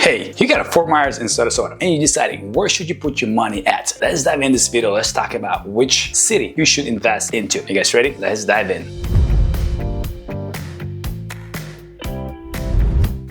Hey, you got a Fort Myers and Sarasota and you're deciding where should you put your money at. Let's dive in this video. Let's talk about which city you should invest into. You guys ready? Let's dive in.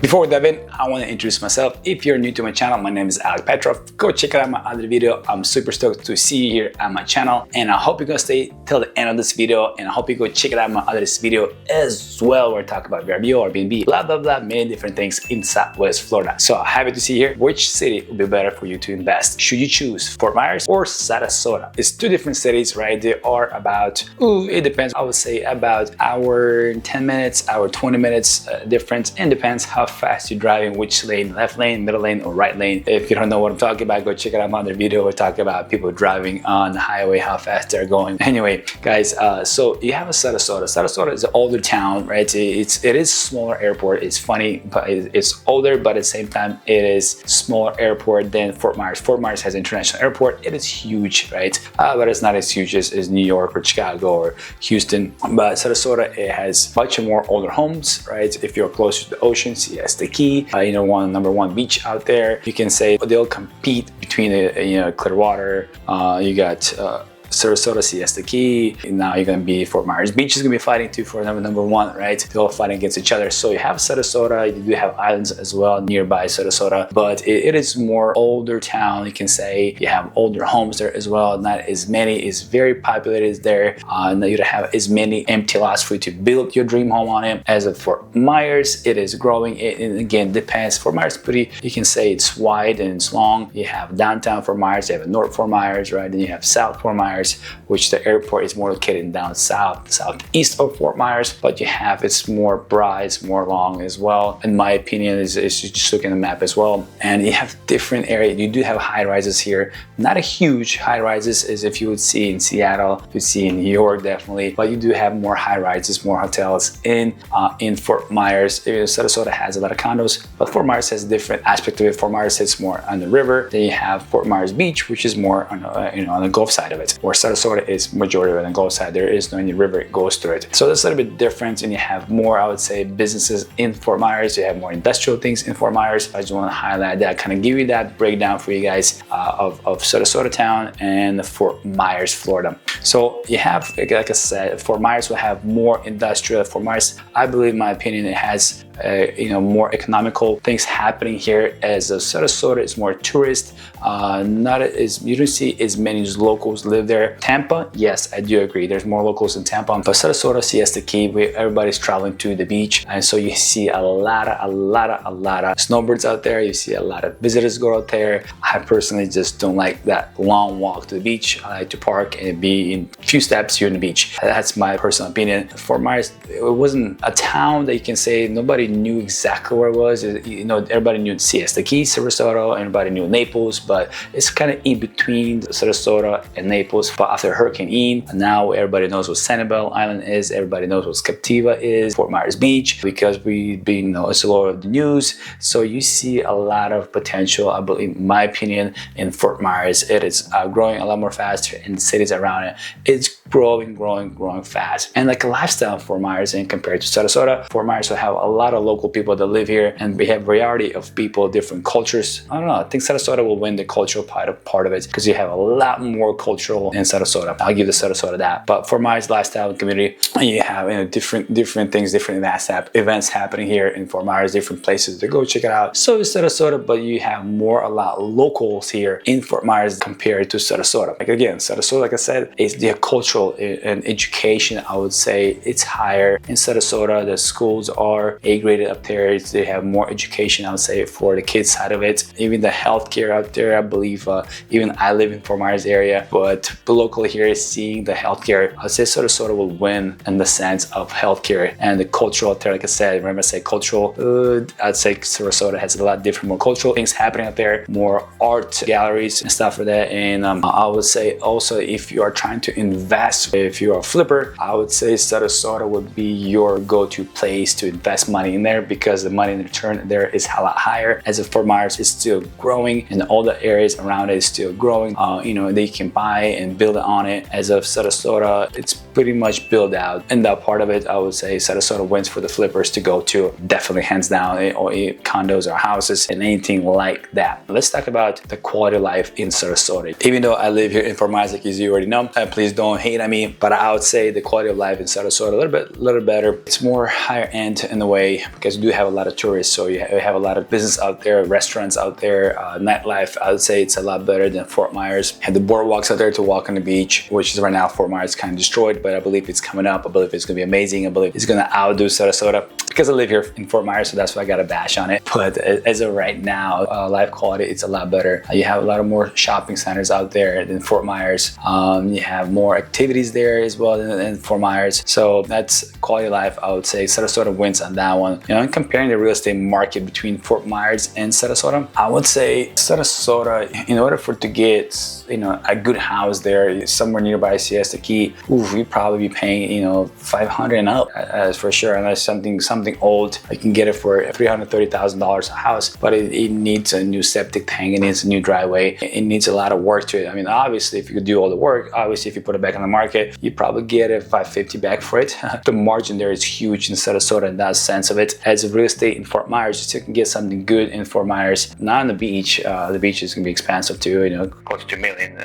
Before we dive in, I want to introduce myself. If you're new to my channel, my name is Alek Petrov. Go check out my other video. I'm super stoked to see you here at my channel, and I hope you're gonna stay till the end of this video, and I hope you go check out my other video as well, where I talk about VRBO, Airbnb, blah blah blah, many different things in Southwest Florida. So happy to see here which city would be better for you to invest. Should you choose Fort Myers or Sarasota? It's two different cities, right? They are about, it depends. I would say about hour 10 minutes, hour 20 minutes difference, and depends how fast you're driving, which lane, left lane, middle lane, or right lane. If you don't know what I'm talking about, go check out my other video. We talk about people driving on the highway, how fast they're going. Anyway, guys, so you have a Sarasota. Sarasota is an older town, right? It is smaller airport. It's funny, but it's older, but at the same time, it is smaller airport than Fort Myers. Fort Myers has an international airport. It is huge, right? But it's not as huge as New York or Chicago or Houston. But Sarasota, it has much more older homes, right? If you're close to the ocean, yes, the key, number one beach out there. You can say they'll compete between Clearwater. You got Sarasota, Siesta Key. Now you're gonna be Fort Myers Beach is gonna be fighting too for number one, right? They're all fighting against each other. So you have Sarasota, you do have islands as well nearby Sarasota, but it is more older town. You can say you have older homes there as well. Not as many. It's very populated there. You don't have as many empty lots for you to build your dream home on it. As of Fort Myers, it is growing. It again depends. Fort Myers pretty. You can say it's wide and it's long. You have downtown Fort Myers. You have North Fort Myers, right? Then you have South Fort Myers, which the airport is more located down southeast of Fort Myers, but you have it's more broad, it's more long as well. In my opinion, is just looking at the map as well. And you have different areas. You do have high rises here, not a huge high rises as if you would see in Seattle, you see in New York definitely, but you do have more high rises, more hotels in Fort Myers. Sarasota has a lot of condos, but Fort Myers has a different aspect of it. Fort Myers sits more on the river. Then you have Fort Myers Beach, which is more on on the Gulf side of it. Where Sarasota is majority on the Gulf side. There is no any river it goes through it. So that's a little bit different, and you have more, I would say, businesses in Fort Myers. You have more industrial things in Fort Myers. I just want to highlight that, kind of give you that breakdown for you guys of Sarasota town and Fort Myers, Florida. So you have, like I said, Fort Myers will have more industrial. Fort Myers, I believe, in my opinion, it has more economical things happening here, as Sarasota is more tourist. You don't see as many locals live there. Tampa, yes, I do agree. There's more locals in Tampa, but Sarasota, Siesta Key, where everybody's traveling to the beach, and so you see a lot of snowbirds out there. You see a lot of visitors go out there. I personally just don't like that long walk to the beach. I like to park and be in a few steps here in the beach. That's my personal opinion. Fort Myers, it wasn't a town that you can say nobody knew exactly where it was. Everybody knew Siesta Key, Sarasota, everybody knew Naples, but it's kind of in between Sarasota and Naples. But after Hurricane Ian, now everybody knows what Sanibel Island is, everybody knows what Captiva is, Fort Myers Beach, because it's a lot of the news. So you see a lot of potential, I believe, in my opinion, in Fort Myers. It is growing a lot more faster, and the cities around it, it's growing fast. And like a lifestyle Fort Myers, and compared to Sarasota, Fort Myers will have a lot of local people that live here, and we have variety of people, different cultures. I don't know, I think Sarasota will win the cultural part of it, because you have a lot more cultural in Sarasota. I'll give the Sarasota that. But for my lifestyle community, you have different things, different events happening here in Fort Myers, different places to go check it out. So is Sarasota, but you have a lot locals here in Fort Myers compared to Sarasota. Like again, Sarasota, like I said, is the cultural and education, I would say it's higher. In Sarasota, the schools are A-graded up there. They have more education, I would say, for the kids side of it. Even the healthcare out there, I believe, even I live in Fort Myers area, but locally here is seeing the healthcare. I'd say Sarasota will win in the sense of healthcare and the cultural out there. Like I said, remember I say cultural, I'd say Sarasota has a lot different, more cultural things happening out there, more art galleries and stuff like that. And I would say also, if you are trying to invest fast. If you're a flipper, I would say Sarasota would be your go-to place to invest money in there, because the money in return there is a lot higher. As of Fort Myers is still growing and all the areas around it is still growing, you know, they can buy and build on it. As of Sarasota, it's pretty much built out, and that part of it, I would say Sarasota wins for the flippers to go to, definitely hands down, or condos or houses and anything like that. Let's talk about the quality of life in Sarasota. Even though I live here in Fort Myers, like as you already know, please don't hate on me, but I would say the quality of life in Sarasota a little better. It's more higher end in a way, because we do have a lot of tourists, so you have a lot of business out there, restaurants out there, nightlife. I would say it's a lot better than Fort Myers. Have the boardwalks out there to walk on the beach, which is right now Fort Myers kind of destroyed, but I believe it's coming up. I believe it's gonna be amazing. I believe it's gonna outdo Sarasota, because I live here in Fort Myers, so that's why I got a bash on it. But as of right now, life quality, it's a lot better. You have a lot of more shopping centers out there than Fort Myers. You have more activities there as well than Fort Myers. So that's quality of life. I would say Sarasota wins on that one. You know, and comparing the real estate market between Fort Myers and Sarasota, I would say Sarasota, in order for it to get, you know, a good house there somewhere nearby Siesta Key, you'd probably be paying, you know, $500 and up for sure, unless something old. I can get it for $330,000 a house, but it needs a new septic tank, it needs a new driveway, it needs a lot of work to it. I mean, obviously, if you could do all the work, obviously, if you put it back on the market, you probably get a $550 back for it. The margin there is huge in Sarasota in that sense of it. As real estate in Fort Myers, you still can get something good in Fort Myers. Not on the beach. The beach is gonna be expensive too. You know, close to $2 million.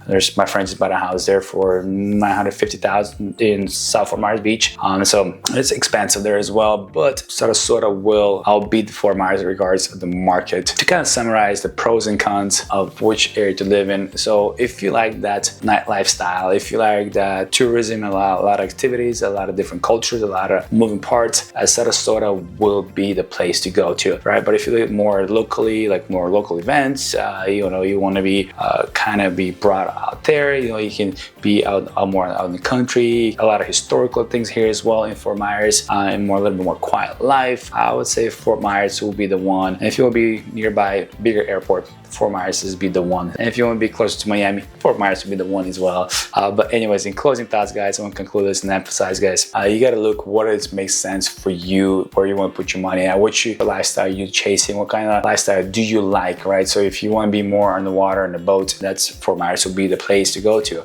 There's my friends bought a house there for $950,000 in South Fort Myers Beach. So it's expensive there as well. But Sarasota will outbeat Fort Myers in regards to the market. To kind of summarize the pros and cons of which area to live in. So if you like that nightlife style, if you like that tourism, a lot of activities, a lot of different cultures, a lot of moving parts, Sarasota will be the place to go to, right? But if you live more locally, like more local events, you know, you want to be kind of be brought out there, you know, you can be out more out in the country. A lot of historical things here as well in Fort Myers, and a little bit more quiet life. I would say Fort Myers will be the one. And if you will be nearby bigger airport, Fort Myers is be the one. And if you want to be closer to Miami, Fort Myers will be the one as well. But anyways, in closing thoughts, guys, I want to conclude this and emphasize, guys, you got to look what makes sense for you, where you want to put your money at, what lifestyle you chasing, what kind of lifestyle do you like, right? So if you want to be more on the water and the boat, that's Fort Myers will be the place to go to,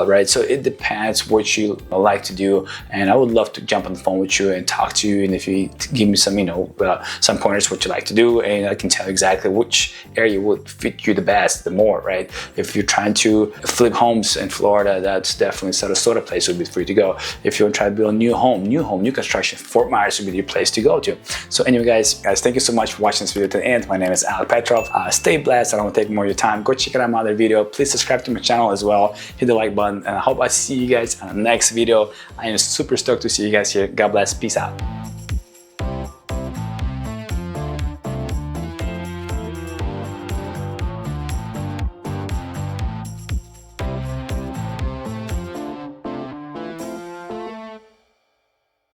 right? So it depends what you like to do, and I would love to jump on the phone with you and talk to you, and if you give me some, you know, some pointers what you like to do, and I can tell you exactly which area would fit you the best, the more, right? If you're trying to flip homes in Florida, that's definitely Sarasota place would be free to go. If you want to try to build a new home, new construction, Fort Myers would be your place to go to. So anyway, guys, thank you so much for watching this video to the end. My name is Alek Petrov. Stay blessed. I don't want to take more of your time. Go check out my other video. Please subscribe to my channel as well. Hit the like button, and I hope I see you guys on the next video. I am super stoked to see you guys here. God bless. Peace out.